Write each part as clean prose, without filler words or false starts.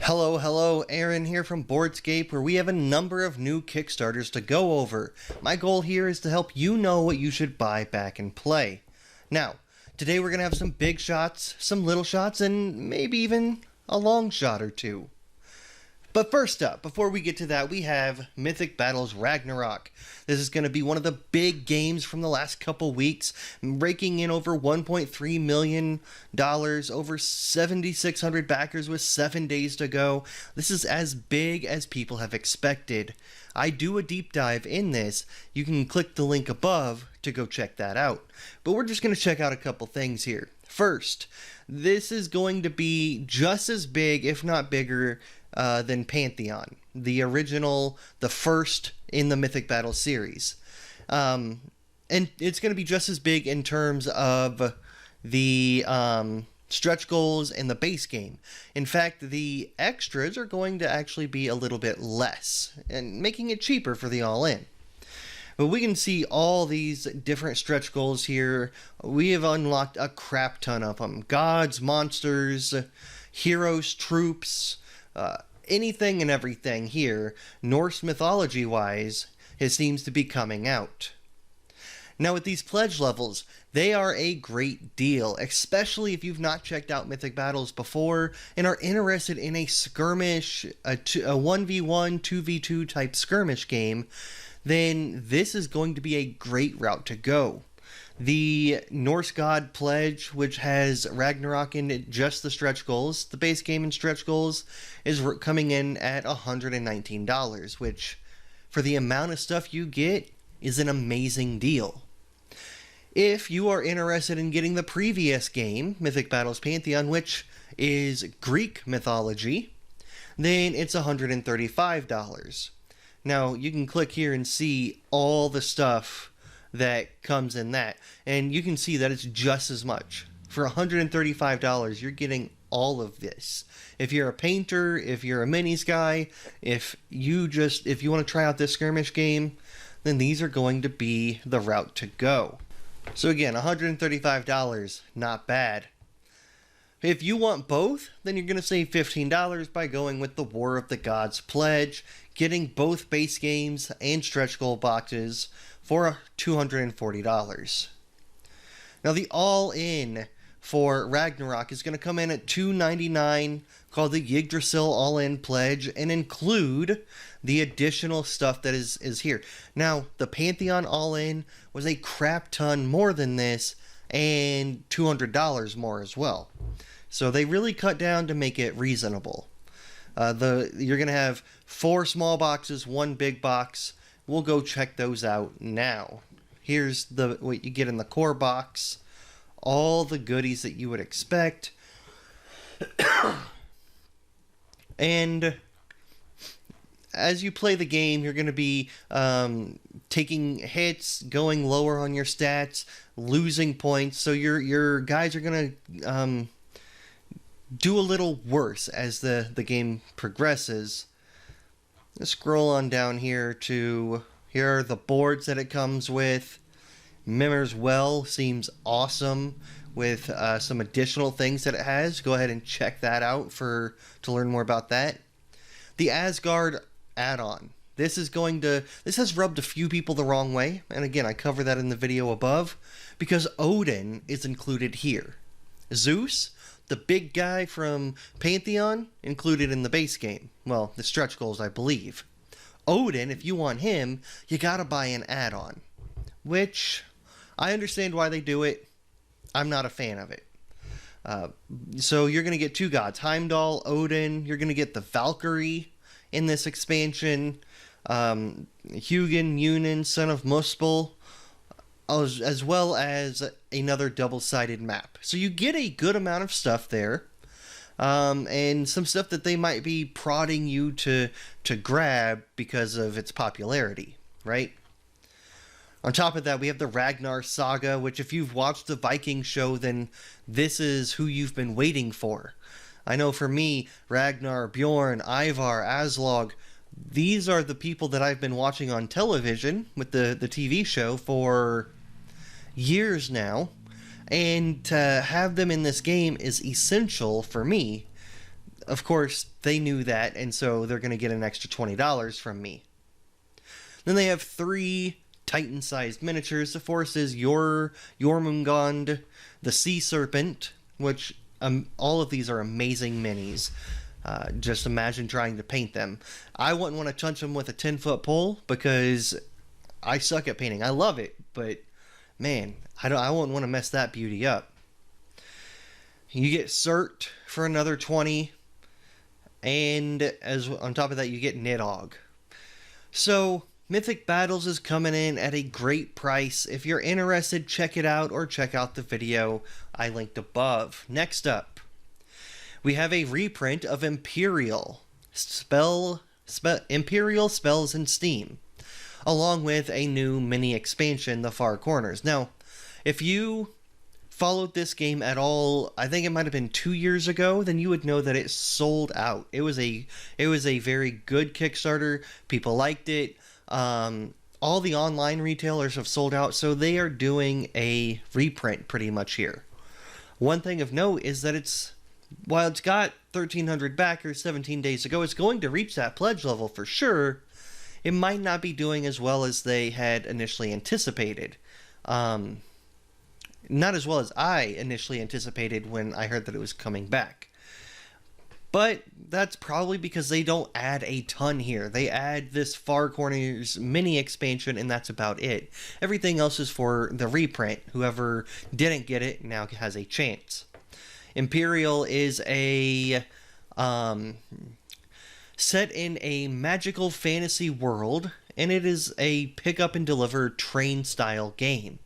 Hello, Aaron here from Boardscape, where we have a number of new Kickstarters to go over. My goal here is to help you know what you should buy, back, and play. Now, today we're going to have some big shots, some little shots, and maybe even a long shot or two. But first up, before we get to that, we have Mythic Battles Ragnarok. This is going to be one of the big games from the last couple weeks, raking in over $1.3 million, over 7,600 backers with 7 days to go. This is as big as people have expected. I do a deep dive in this. You can click the link above to go check that out. But we're just going to check out a couple things here. First, this is going to be just as big, if not bigger, than Pantheon, the original, the first in the Mythic Battle series. And it's going to be just as big in terms of the stretch goals and the base game. In fact, the extras are going to actually be a little bit less, and making it cheaper for the all-in. But we can see all these different stretch goals here. We have unlocked a crap ton of them. Gods, monsters, heroes, troops, anything and everything here, Norse mythology-wise, seems to be coming out. Now with these pledge levels, they are a great deal, especially if you've not checked out Mythic Battles before and are interested in a skirmish, a 1v1, 2v2 type skirmish game, then this is going to be a great route to go. The Norse God Pledge, which has Ragnarok in just the stretch goals, the base game and stretch goals, is coming in at $119, which, for the amount of stuff you get, is an amazing deal. If you are interested in getting the previous game, Mythic Battles Pantheon, which is Greek mythology, then it's $135. Now, you can click here and see all the stuff that comes in that, and you can see that it's just as much. For $135, you're getting all of this. If you're a painter, if you're a minis guy, if you want to try out this skirmish game, then these are going to be the route to go. So again, $135, not bad. If you want both, then you're going to save $15 by going with the War of the Gods Pledge, getting both base games and stretch goal boxes for $240. Now the all-in for Ragnarok is going to come in at $299, called the Yggdrasil All-In Pledge, and include the additional stuff that is here. Now, the Pantheon All-In was a crap ton more than this, and $200 more as well. So they really cut down to make it reasonable. You're going to have 4 small boxes, 1 big box. We'll go check those out now. Here's what you get in the core box. All the goodies that you would expect. And as you play the game, you're going to be taking hits, going lower on your stats, losing points. So your guys are going to do a little worse as the game progresses. Let's scroll on down here to, here are the boards that it comes with. Mimir's Well seems awesome with some additional things that it has. Go ahead and check that out to learn more about that. The Asgard add-on. This has rubbed a few people the wrong way, and again, I cover that in the video above, because Odin is included here. Zeus, the big guy from Pantheon, included in the base game. Well, the stretch goals, I believe. Odin, if you want him, you gotta buy an add-on. Which, I understand why they do it. I'm not a fan of it. So you're gonna get 2 gods. Heimdall, Odin. You're gonna get the Valkyrie in this expansion. Hugin, Yunin, son of Muspel. As well as another double-sided map. So you get a good amount of stuff there, and some stuff that they might be prodding you to grab because of its popularity, right? On top of that, we have the Ragnar Saga, which if you've watched the Viking show, then this is who you've been waiting for. I know for me, Ragnar, Bjorn, Ivar, Aslog, these are the people that I've been watching on television with the TV show for years now, and to have them in this game is essential for me. of course, they knew that, and so they're going to get an extra $20 from me. Then they have 3 Titan-sized miniatures. The first is Jormungand, the Sea Serpent, which all of these are amazing minis. Just imagine trying to paint them. I wouldn't want to touch them with a 10-foot pole because I suck at painting. I love it, but man, I wouldn't want to mess that beauty up. You get Cert for another 20, and as on top of that, you get Nidhogg. So Mythic Battles is coming in at a great price. If you're interested, check it out or check out the video I linked above. Next up, we have a reprint of Empyreal Empyreal Spells in Steam, along with a new mini expansion, The Far Corners. Now, if you followed this game at all, I think it might have been 2 years ago, then you would know that it sold out. It was a very good Kickstarter. People liked it. All the online retailers have sold out, so they are doing a reprint pretty much here. One thing of note is that while it's got 1,300 backers 17 days ago, it's going to reach that pledge level for sure. It might not be doing as well as they had initially anticipated. Not as well as I initially anticipated when I heard that it was coming back. But that's probably because they don't add a ton here. They add this Far Corners mini expansion, and that's about it. Everything else is for the reprint. Whoever didn't get it now has a chance. Empyreal is set in a magical fantasy world, and it is a pick up and deliver train style game.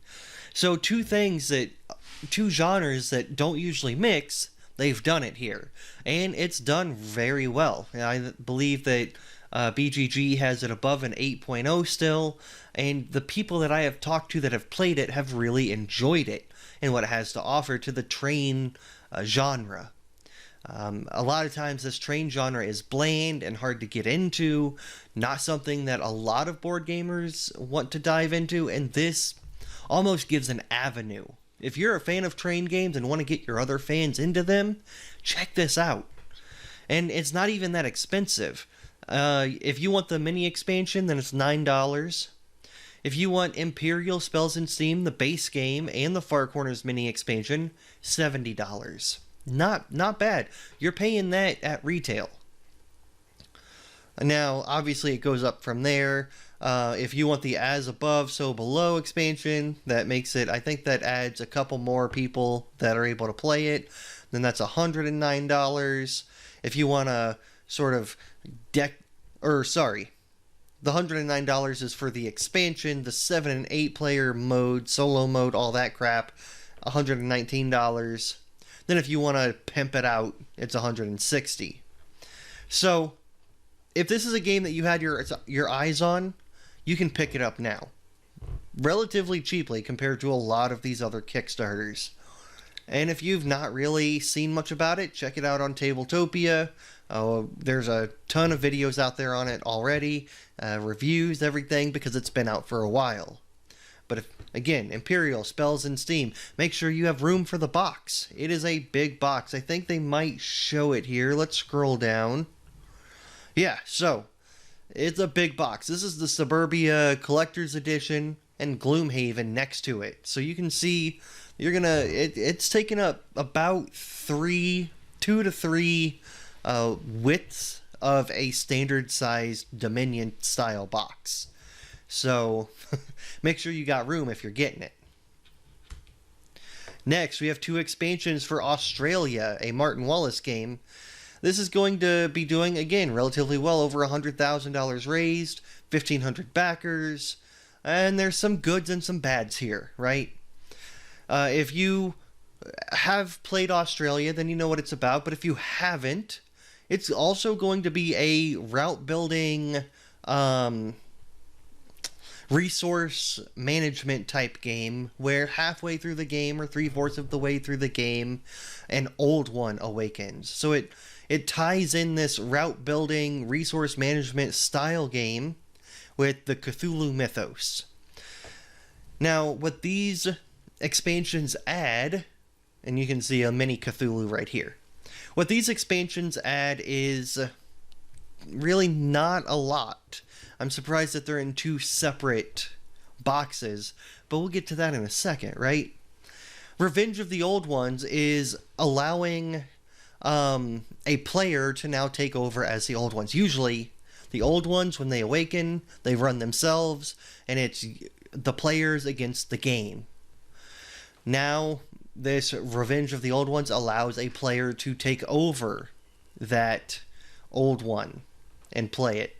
So two genres that don't usually mix, they've done it here, and it's done very well. I believe that BGG has it above an 8.0 still, and the people that I have talked to that have played it have really enjoyed it and what it has to offer to the train genre. A lot of times this train genre is bland and hard to get into, not something that a lot of board gamers want to dive into, and this almost gives an avenue. If you're a fan of train games and want to get your other fans into them, check this out. And it's not even that expensive. If you want the mini expansion, then it's $9. If you want Empyreal Spells in Steam, the base game, and the Far Corners mini expansion, $70. Not bad. You're paying that at retail. Now, obviously, it goes up from there. If you want the As Above, So Below expansion, that makes it, I think that adds a couple more people that are able to play it. Then that's $109. If you want a sort of the $109 is for the expansion, the 7 and 8 player mode, solo mode, all that crap, $119. Then if you want to pimp it out, it's $160. So, if this is a game that you had your eyes on, you can pick it up now. Relatively cheaply compared to a lot of these other Kickstarters. And if you've not really seen much about it, check it out on Tabletopia. There's a ton of videos out there on it already. Reviews, everything, because it's been out for a while. But again, Empyreal Spells in Steam. Make sure you have room for the box. It is a big box. I think they might show it here. Let's scroll down. Yeah, so it's a big box. This is the Suburbia Collector's Edition and Gloomhaven next to it. So you can see it's taking up about 2 to 3 widths of a standard sized Dominion style box. So make sure you got room if you're getting it. Next, we have 2 expansions for AuZtralia, a Martin Wallace game. This is going to be doing, again, relatively well, over $100,000 raised, 1,500 backers, and there's some goods and some bads here, right? If you have played AuZtralia, then you know what it's about, but if you haven't, it's also going to be a route building, resource management type game where halfway through the game or 3/4 of the way through the game, an old one awakens. So it ties in this route building, resource management style game with the Cthulhu mythos. Now, what these expansions add, and you can see a mini Cthulhu right here. What these expansions add is really not a lot. I'm surprised that they're in two separate boxes, but we'll get to that in a second, right? Revenge of the Old Ones is allowing a player to now take over as the Old Ones. Usually, the Old Ones, when they awaken, they run themselves, and it's the players against the game. Now, this Revenge of the Old Ones allows a player to take over that Old One and play it.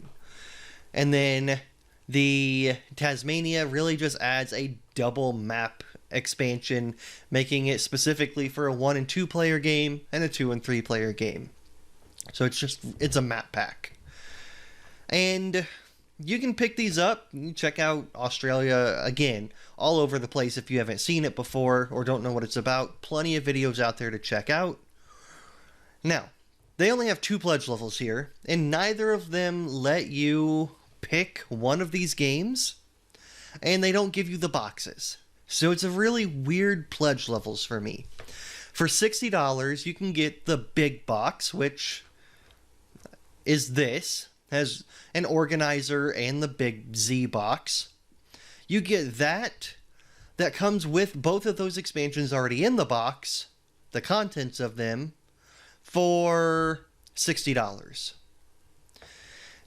And then the Tasmania really just adds a double map expansion, making it specifically for a 1 and 2 player game and a 2 and 3 player game. So it's a map pack. And you can pick these up. You can check out AuZtralia, again, all over the place if you haven't seen it before or don't know what it's about. Plenty of videos out there to check out. Now, they only have 2 pledge levels here, and neither of them let you pick one of these games, and they don't give you the boxes. So it's a really weird pledge levels for me. For $60, you can get the big box, which is this. Has an organizer and the big Z box. You get that. That comes with both of those expansions already in the box, the contents of them, for $60.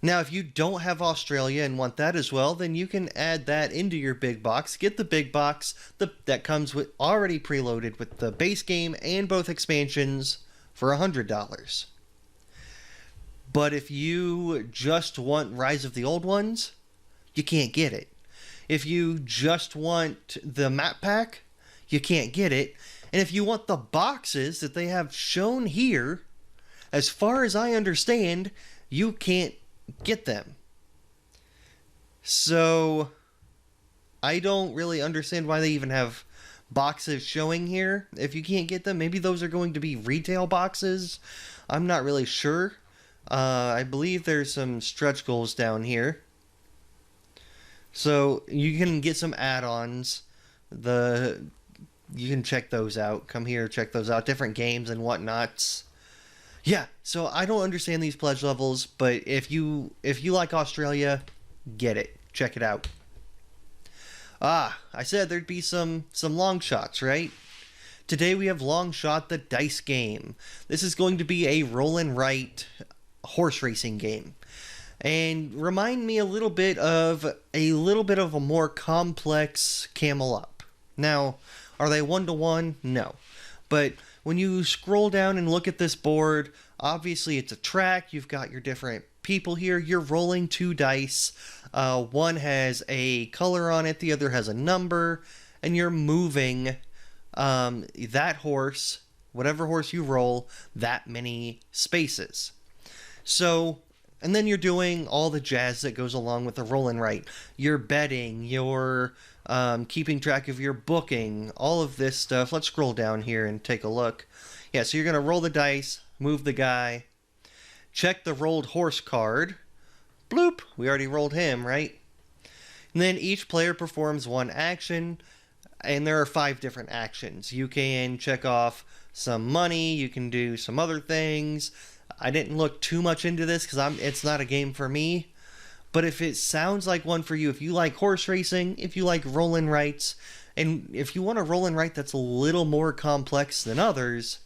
Now, if you don't have AuZtralia and want that as well, then you can add that into your big box. Get the big box that comes with already preloaded with the base game and both expansions for $100. But if you just want Rise of the Old Ones, you can't get it. If you just want the map pack, you can't get it. And if you want the boxes that they have shown here, as far as I understand, you can't get them. So I don't really understand why they even have boxes showing here. If you can't get them, maybe those are going to be retail boxes. I'm not really sure. I believe there's some stretch goals down here. So you can get some add-ons. You can check those out. Come here, check those out. Different games and whatnots. Yeah, so I don't understand these pledge levels, but if you like AuZtralia, get it. Check it out. I said there'd be some long shots, right? Today we have Long Shot, the dice game. This is going to be a roll and write horse racing game. And remind me a little bit of a more complex Camel Up. Now, are they 1-to-1? No. But when you scroll down and look at this board, obviously it's a track. You've got your different people here. You're rolling 2 dice. One has a color on it, the other has a number, and you're moving that horse, whatever horse you roll, that many spaces. So, and then you're doing all the jazz that goes along with the roll and write. You're betting, you're keeping track of your booking, all of this stuff. Let's scroll down here and take a look. Yeah, so you're going to roll the dice, move the guy, check the rolled horse card. Bloop, we already rolled him, right? And then each player performs one action, and there are 5 different actions. You can check off some money, you can do some other things. I didn't look too much into this because it's not a game for me. But if it sounds like one for you, if you like horse racing, if you like roll and writes, and if you want a roll and write that's a little more complex than others,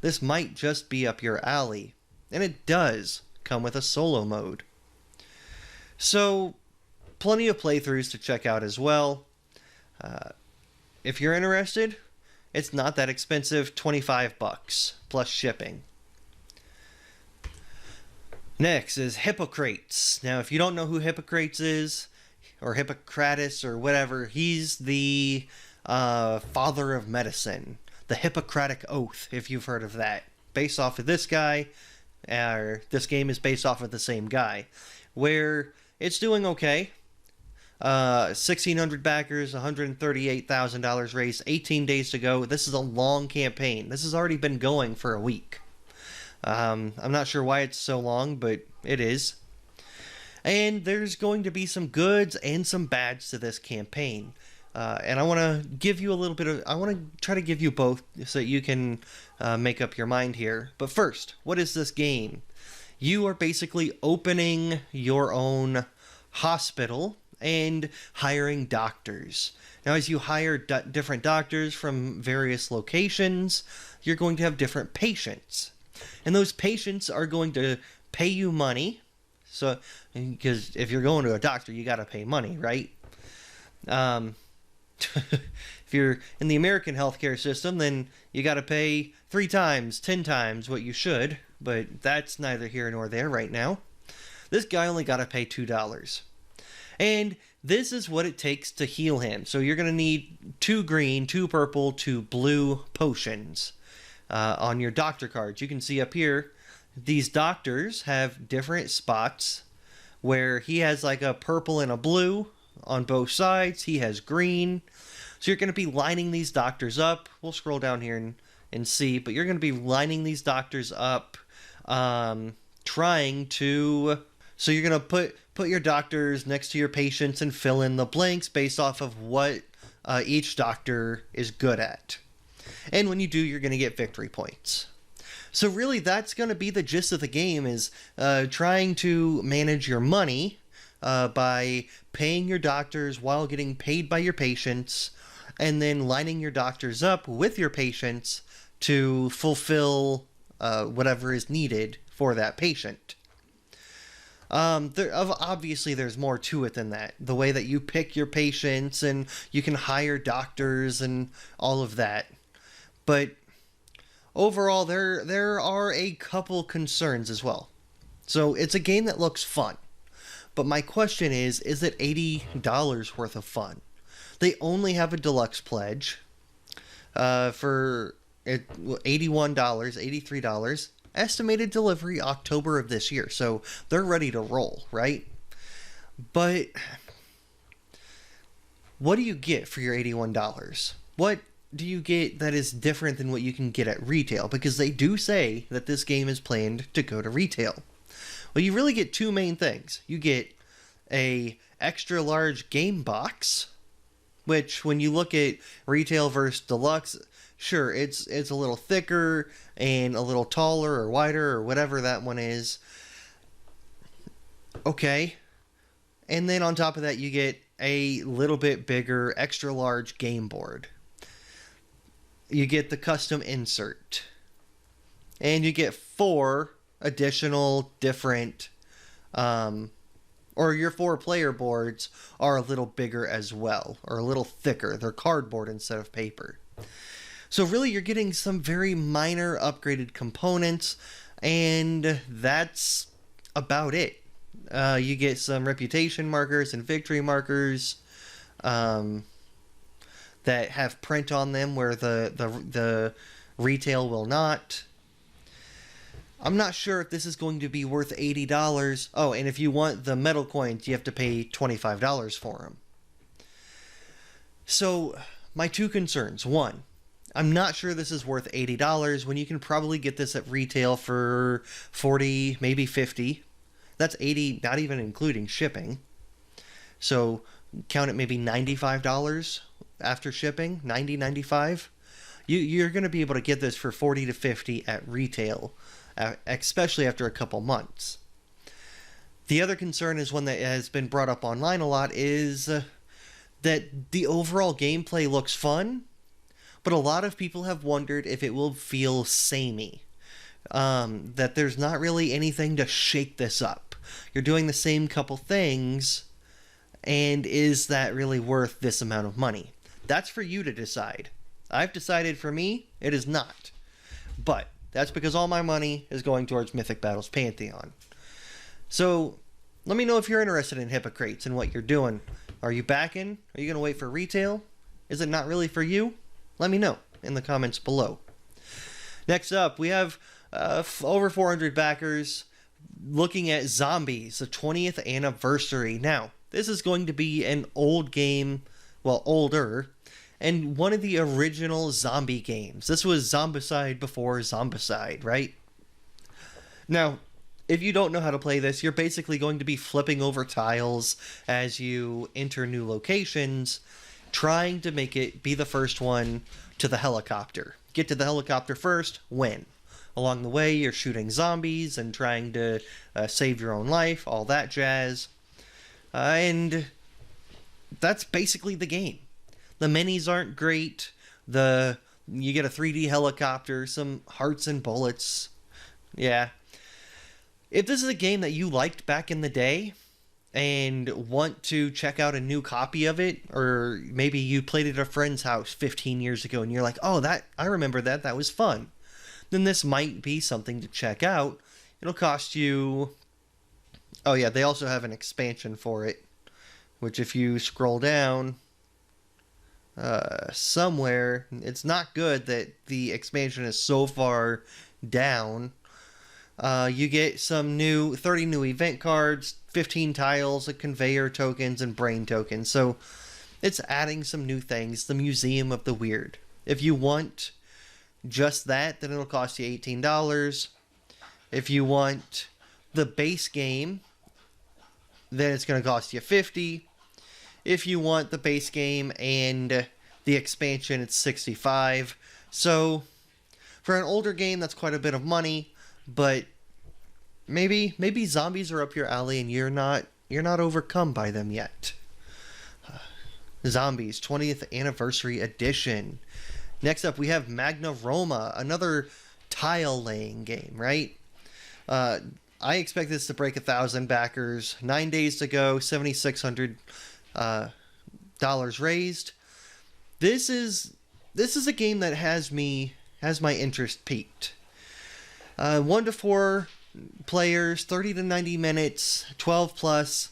this might just be up your alley. And it does come with a solo mode. So, plenty of playthroughs to check out as well. If you're interested, it's not that expensive, $25 plus shipping. Next is Hippocrates. Now, if you don't know who Hippocrates is, or Hippocrates, or whatever, he's the father of medicine. The Hippocratic Oath, if you've heard of that. Based off of this guy, this game is based off of the same guy. Where it's doing okay. 1,600 backers, $138,000 raised, 18 days to go. This is a long campaign. This has already been going for a week. I'm not sure why it's so long, but it is. And there's going to be some goods and some bads to this campaign. And I want to give you a little bit of, I want to try to give you both so that you can make up your mind here. But first, what is this game? You are basically opening your own hospital and hiring doctors. Now, as you hire different doctors from various locations, you're going to have different patients. And those patients are going to pay you money. So, because if you're going to a doctor, you got to pay money, right? If you're in the American healthcare system, then you got to pay 3 times, 10 times what you should. But that's neither here nor there right now. This guy only got to pay $2. And this is what it takes to heal him. So you're going to need 2 green, 2 purple, 2 blue potions on your doctor cards. You can see up here, these doctors have different spots where he has like a purple and a blue on both sides. He has green. So you're going to be lining these doctors up. We'll scroll down here and see. But you're going to be lining these doctors up, trying to... So you're going to put your doctors next to your patients and fill in the blanks based off of what each doctor is good at. And when you do, you're going to get victory points. So really, that's going to be the gist of the game, is trying to manage your money by paying your doctors while getting paid by your patients, and then lining your doctors up with your patients to fulfill whatever is needed for that patient. Obviously, there's more to it than that. The way that you pick your patients, and you can hire doctors and all of that. But overall, there are a couple concerns as well. So it's a game that looks fun. But my question is it $80 worth of fun? They only have a deluxe pledge for $81, $83. Estimated delivery October of this year. So they're ready to roll, right? But what do you get for your $81? What do you get that is different than what you can get at retail? Because they do say that this game is planned to go to retail. Well, you really get 2 main things. You get a extra large game box, which when you look at retail versus deluxe, sure, it's a little thicker and a little taller or wider or whatever that one is. Okay. And then on top of that, you get a little bit bigger, extra large game board. You get the custom insert. And you get 4 additional different, or your 4 player boards are a little bigger as well, or a little thicker. They're cardboard instead of paper. So really, you're getting some very minor upgraded components, and that's about it. You get some reputation markers and victory markers that have print on them where the retail will not. I'm not sure if this is going to be worth $80. Oh, and if you want the metal coins, you have to pay $25 for them. So, my 2 concerns. 1, I'm not sure this is worth $80 when you can probably get this at retail for $40, maybe $50. That's $80, not even including shipping. So count it maybe $95 after shipping, $90, $95. You're going to be able to get this for $40 to $50 at retail, especially after a couple months. The other concern is one that has been brought up online a lot, is that the overall gameplay looks fun, but a lot of people have wondered if it will feel samey. That there's not really anything to shake this up. You're doing the same couple things, and is that really worth this amount of money? That's for you to decide. I've decided for me, it is not. But that's because all my money is going towards Mythic Battles Pantheon. So, let me know if you're interested in Hippocrates and what you're doing. Are you backing? Are you going to wait for retail? Is it not really for you? Let me know in the comments below. Next up, we have over 400 backers looking at Zombies, the 20th anniversary. Now, this is going to be an old game, well, older, and one of the original zombie games. This was Zombicide before Zombicide, right? Now, if you don't know how to play this, you're basically going to be flipping over tiles as you enter new locations, trying to make it be the first one to the helicopter. Get to the helicopter first, win. Along the way, you're shooting zombies and trying to save your own life, all that jazz. And that's basically the game. The minis aren't great. You get a 3D helicopter, some hearts and bullets. Yeah. If this is a game that you liked back in the day and want to check out a new copy of it, or maybe you played it at a friend's house 15 years ago and you're like, oh, I remember that was fun, then this might be something to check out. It'll cost you... Oh yeah, they also have an expansion for it, which if you scroll down somewhere, it's not good that the expansion is so far down. You get some 30 new event cards, 15 tiles, a conveyor tokens, and brain tokens. So it's adding some new things. The Museum of the Weird. If you want just that, then it'll cost you $18. If you want the base game, then it's going to cost you $50. If you want the base game and the expansion, it's $65. So for an older game, that's quite a bit of money. But maybe zombies are up your alley and you're not overcome by them yet. Zombies 20th Anniversary Edition. Next up, we have Magna Roma, another tile laying game, right? I expect this to break 1,000 backers. 9 days to go, $7,600 raised. This is a game that has my interest peaked. 1 to 4 players, 30 to 90 minutes, 12 plus.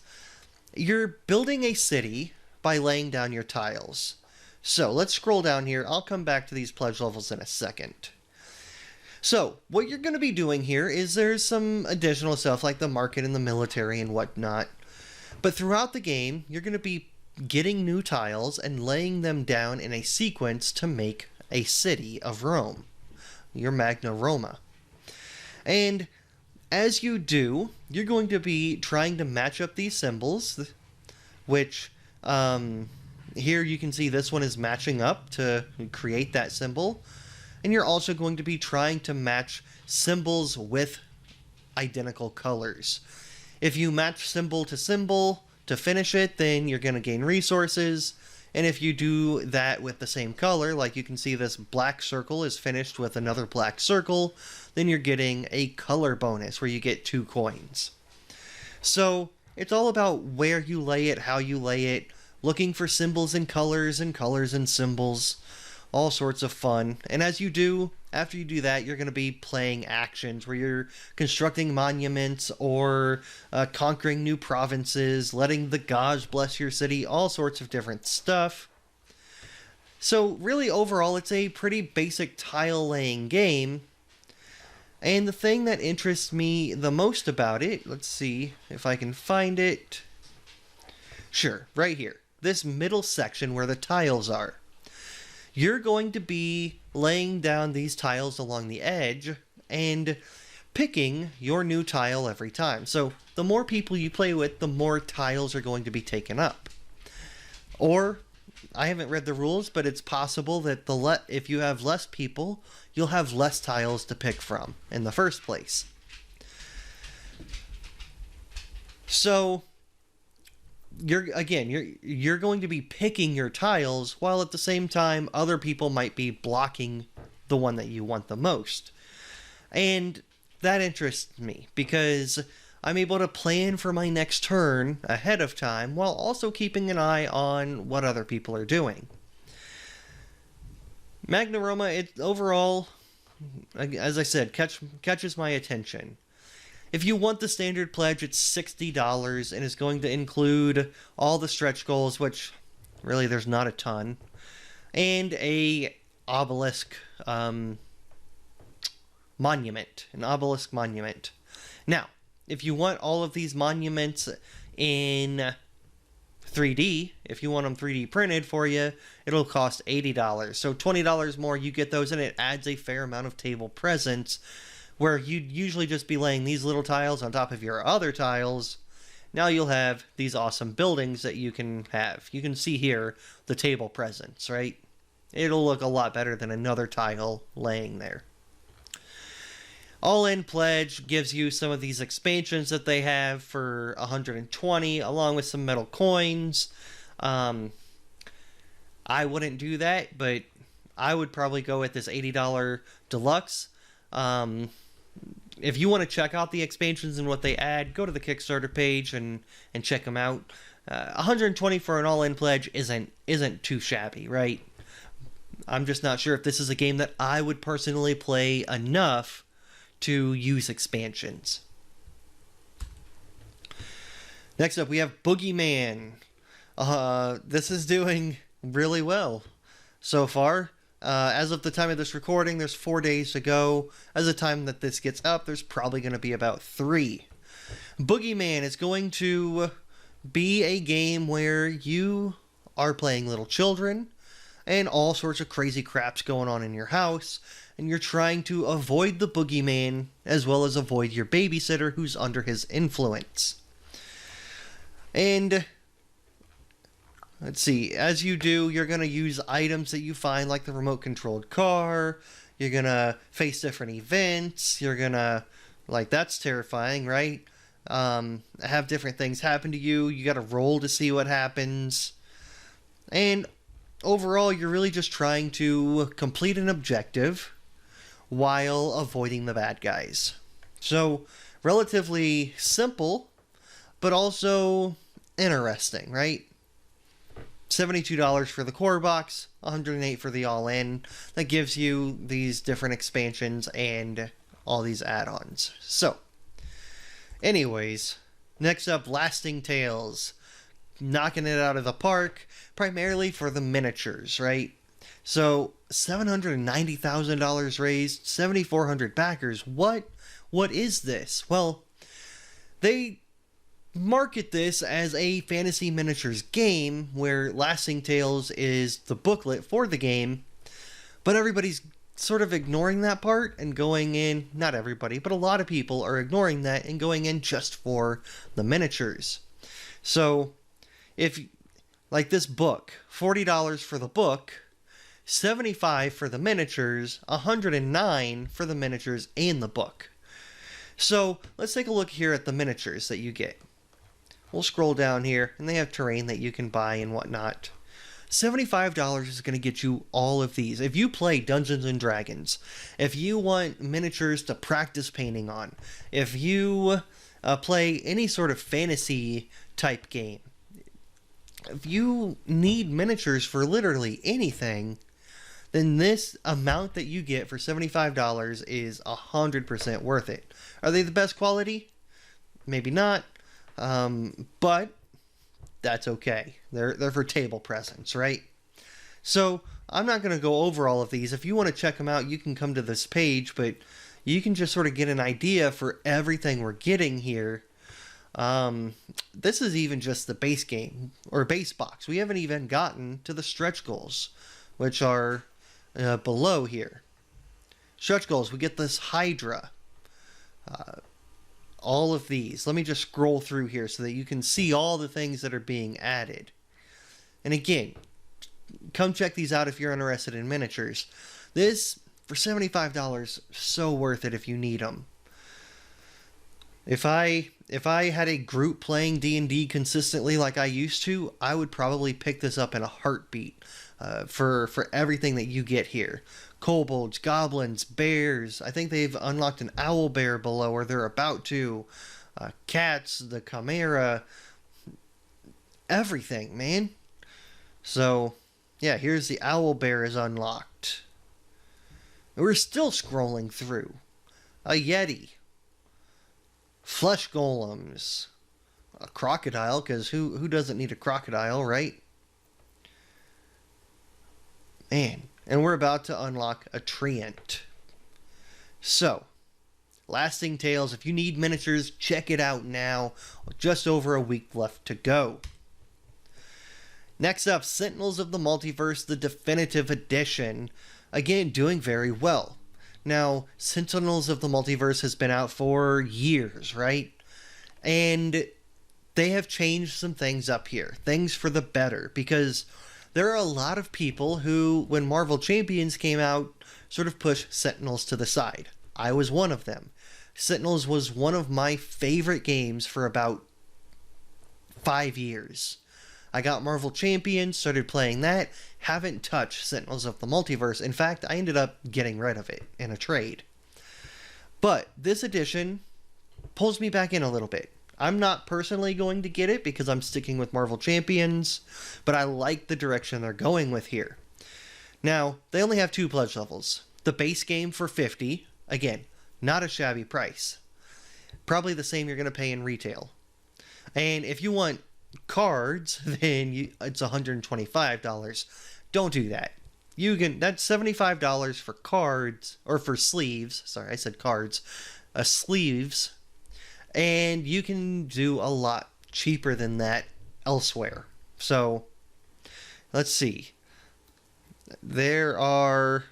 You're building a city by laying down your tiles. So let's scroll down here. I'll come back to these pledge levels in a second. So what you're going to be doing here is there's some additional stuff like the market and the military and whatnot. But throughout the game, you're going to be getting new tiles and laying them down in a sequence to make a city of Rome. Your Magna Roma. And as you do, you're going to be trying to match up these symbols, which here you can see this one is matching up to create that symbol. And you're also going to be trying to match symbols with identical colors. If you match symbol to finish it, then you're going to gain resources. And if you do that with the same color, like you can see this black circle is finished with another black circle, then you're getting a color bonus where you get 2 coins. So it's all about where you lay it, how you lay it, looking for symbols and colors and symbols, all sorts of fun. And as you do, after you do that, you're going to be playing actions where you're constructing monuments or conquering new provinces, letting the gods bless your city, all sorts of different stuff. So really overall, it's a pretty basic tile laying game. And the thing that interests me the most about it, let's see if I can find it. Sure, right here. This middle section where the tiles are. You're going to be laying down these tiles along the edge and picking your new tile every time. So the more people you play with, the more tiles are going to be taken up. Or, I haven't read the rules, but it's possible that if you have less people, you'll have less tiles to pick from in the first place. So you're going to be picking your tiles while at the same time other people might be blocking the one that you want the most. And that interests me because I'm able to plan for my next turn ahead of time while also keeping an eye on what other people are doing. Magna Roma, it overall, as I said, catches my attention. If you want the standard pledge, it's $60 and it's going to include all the stretch goals, which really there's not a ton, and a obelisk monument, an obelisk monument. Now, if you want all of these monuments in 3D, if you want them 3D printed for you, it'll cost $80. So $20 more, you get those, and it adds a fair amount of table presence, where you'd usually just be laying these little tiles on top of your other tiles. now you'll have these awesome buildings that you can have. You can see here the table presence, right? It'll look a lot better than another tile laying there. All-in pledge gives you some of these expansions that they have for 120, along with some metal coins. I wouldn't do that, but I would probably go with this $80 deluxe. If you want to check out the expansions and what they add, go to the Kickstarter page and check them out. 120 for an all-in pledge isn't too shabby, right? I'm just not sure if this is a game that I would personally play enough to use expansions. Next up, we have Boogeyman. This is doing really well so far. As of the time of this recording, there's 4 days to go. As the time that this gets up, there's probably going to be about 3. Boogeyman is going to be a game where you are playing little children and all sorts of crazy crap's going on in your house, and you're trying to avoid the boogeyman as well as avoid your babysitter who's under his influence. And let's see, as you do, you're going to use items that you find, like the remote-controlled car. You're going to face different events. You're going to, like, that's terrifying, right? Have different things happen to you. You got to roll to see what happens. And overall, you're really just trying to complete an objective while avoiding the bad guys. So, relatively simple, but also interesting, right? $72 for the core box, $108 for the all-in. That gives you these different expansions and all these add-ons. So, anyways, next up, Lasting Tales. Knocking it out of the park, primarily for the miniatures, right? So, $790,000 raised, 7,400 backers. What is this? Well, they market this as a fantasy miniatures game where Lasting Tales is the booklet for the game, but everybody's sort of ignoring that part and going in, not everybody, but a lot of people are ignoring that and going in just for the miniatures. So, if, like this book, $40 for the book, $75 for the miniatures, $109 for the miniatures and the book. So, let's take a look here at the miniatures that you get. We'll scroll down here, and they have terrain that you can buy and whatnot. $75 is going to get you all of these. If you play Dungeons & Dragons, if you want miniatures to practice painting on, if you play any sort of fantasy type game, if you need miniatures for literally anything, then this amount that you get for $75 is 100% worth it. Are they the best quality? Maybe not. But that's okay. They're for table presence, right? So I'm not going to go over all of these. If you want to check them out, you can come to this page, but you can just sort of get an idea for everything we're getting here. This is even just the base game or base box. We haven't even gotten to the stretch goals, which are below here. Stretch goals, we get this Hydra. All of these. Let me just scroll through here so that you can see all the things that are being added. And again, come check these out if you're interested in miniatures. This, for $75, so worth it if you need them. If I had a group playing D&D consistently like I used to, I would probably pick this up in a heartbeat for everything that you get here. Kobolds, goblins, bears. I think they've unlocked an owl bear below, or they're about to. Cats, the chimera. Everything, man. So, yeah, here's the owl bear is unlocked. We're still scrolling through. A yeti. Flesh golems. A crocodile, because who doesn't need a crocodile, right? Man. And we're about to unlock a treant. So, Lasting Tales, if you need miniatures, check it out now. Just over a week left to go. Next up, Sentinels of the Multiverse, the Definitive Edition. Again, doing very well. Now, Sentinels of the Multiverse has been out for years, right? And they have changed some things up here, things for the better, because there are a lot of people who, when Marvel Champions came out, sort of pushed Sentinels to the side. I was one of them. Sentinels was one of my favorite games for about 5 years. I got Marvel Champions, started playing that, haven't touched Sentinels of the Multiverse. In fact, I ended up getting rid of it in a trade. But this edition pulls me back in a little bit. I'm not personally going to get it because I'm sticking with Marvel Champions, but I like the direction they're going with here. Now, they only have 2 pledge levels. The base game for $50, again, not a shabby price. Probably the same you're going to pay in retail. And if you want cards, then it's $125. Don't do that. That's $75 for cards, or for sleeves. Sorry, I said cards. Sleeves. And you can do a lot cheaper than that elsewhere. So, let's see. There are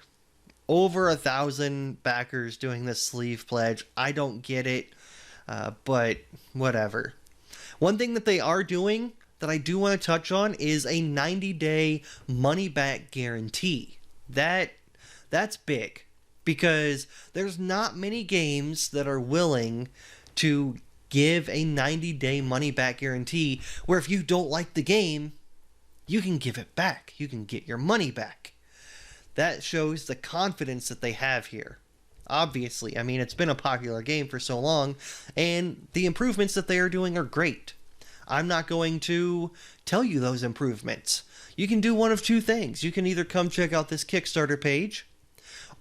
over 1,000 backers doing this sleeve pledge. I don't get it, but whatever. One thing that they are doing that I do want to touch on is a 90-day money-back guarantee. That's big, because there's not many games that are willing to give a 90-day money-back guarantee where if you don't like the game, you can give it back. You can get your money back. That shows the confidence that they have here. Obviously, I mean, it's been a popular game for so long, and the improvements that they are doing are great. I'm not going to tell you those improvements. You can do one of 2 things. You can either come check out this Kickstarter page,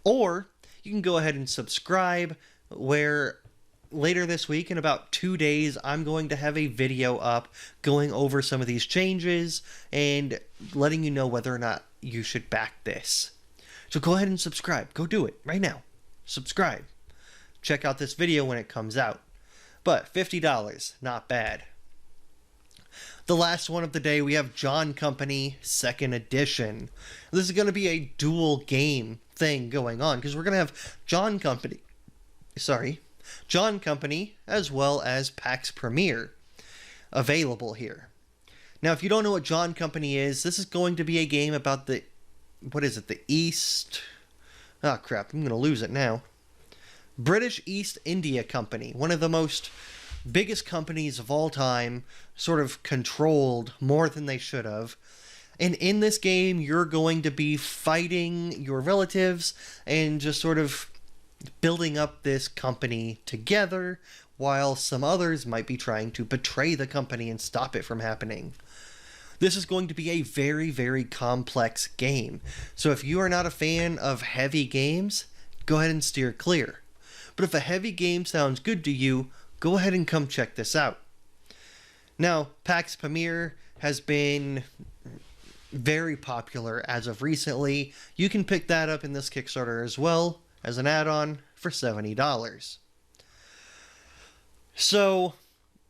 or you can go ahead and subscribe, where later this week, in about 2 days, I'm going to have a video up going over some of these changes and letting you know whether or not you should back this. So go ahead and subscribe. Go do it right now. Subscribe. Check out this video when it comes out. But $50, not bad. The last one of the day, we have John Company 2nd Edition. This is going to be a dual game thing going on, because we're going to have John Company as well as PAX Pamir available here. Now, if you don't know what John Company is, this is going to be a game about the East... Oh, crap, I'm going to lose it now. British East India Company, one of the most biggest companies of all time, sort of controlled more than they should have. And in this game, you're going to be fighting your relatives and just sort of building up this company together, while some others might be trying to betray the company and stop it from happening. This is going to be a very, very complex game. So if you are not a fan of heavy games, go ahead and steer clear. But if a heavy game sounds good to you, go ahead and come check this out. Now, PAX Pamir has been very popular as of recently. You can pick that up in this Kickstarter as well as an add-on for $70. So,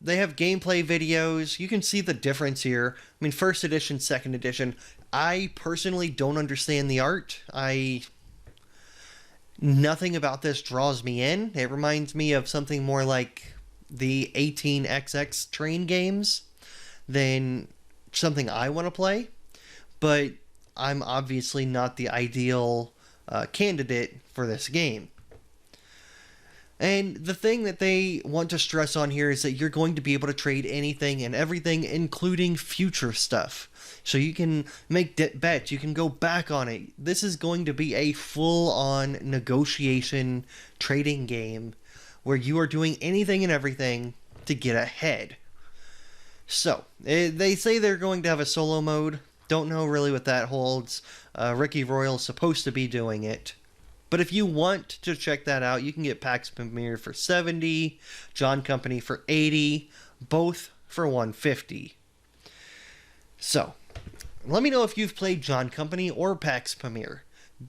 they have gameplay videos. You can see the difference here. I mean, 1st edition, 2nd edition. I personally don't understand the art. Nothing about this draws me in. It reminds me of something more like the 18XX train games than something I want to play. But I'm obviously not the ideal candidate for this game. And the thing that they want to stress on here is that you're going to be able to trade anything and everything, including future stuff. So you can make bets, you can go back on it. This is going to be a full-on negotiation trading game where you are doing anything and everything to get ahead. So, they say they're going to have a solo mode. Don't know really what that holds. Ricky Royal's supposed to be doing it. But if you want to check that out, you can get PAX Pamir for $70, John Company for $80, both for $150. So, let me know if you've played John Company or PAX Pamir.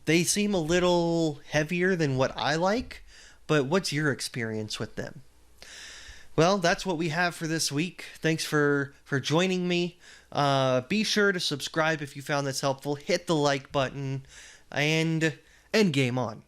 They seem a little heavier than what I like, but what's your experience with them? Well, that's what we have for this week. Thanks for joining me. Be sure to subscribe if you found this helpful. Hit the like button, and game on.